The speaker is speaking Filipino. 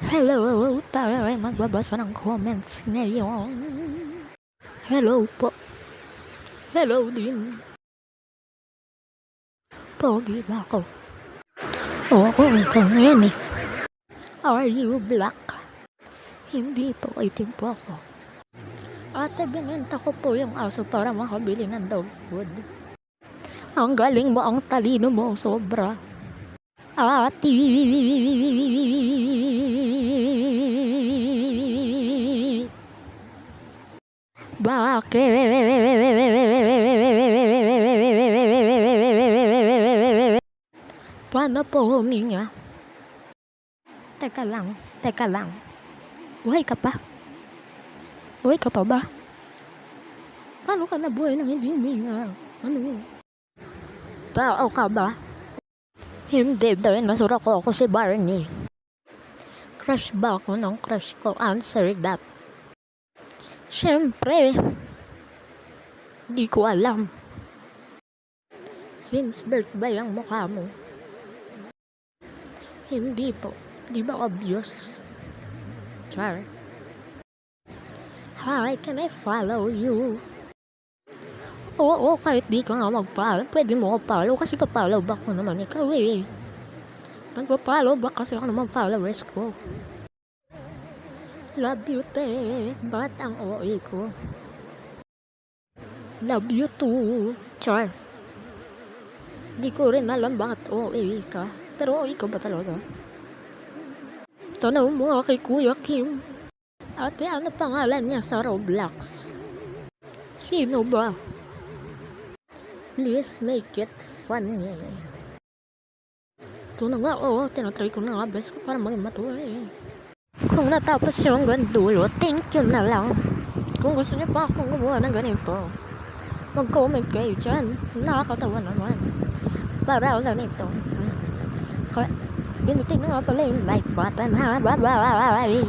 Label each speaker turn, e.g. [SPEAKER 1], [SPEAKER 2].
[SPEAKER 1] Hello, tayo ay magbabasa ng comments ngayon. Hello po. Hello din. Pogi ba ako? Oo, ikaw ngayon eh. Are you black? Hindi po, itim po ako. Ate, binenta ko po yung aso para makabili ng dog food. Ang galing mo, ang talino mo, sobra. Ate, bakit? Paano po huminga? Teka lang. Buhay ka pa? Buhay ka pa ba? Paano ka nabuhay nang hindi huminga? Ano? Tao ka ba? Hindi, dinosaur ako si Barney. Crush ba ako ng crush ko? Answer that. Siyempre, di ko alam. Since birth ba yung mukha mo? Hindi po. Di ba obvious? Char. Hi, can I follow you? Oo, kahit di ka nga mag-follow, pwede mo ko follow kasi pa-follow back ko naman ikaw eh. Nagpa-follow back kasi ako naman followers ko. Love you te, bakit ang OA ko? Love you too, Char. Di ko rin alam bakit OA ka, pero OA ka ba talaga? Tanong mo nga kay Kuya Kim. Ate, ano pangalan niya sa Roblox? Sino ba? Please make it funny. Ito na nga, oo, tinatry ko na nga best ko para maging matuloy. Kung natapos yung gandulo, thank you na lang. Kung gusto niyo pa akong gumawa ng ganito, mag-comment kayo dyan. Nakakatawa naman. Para ganito. Kaya, pinutin na nga pala yung like button ha. Bye bye.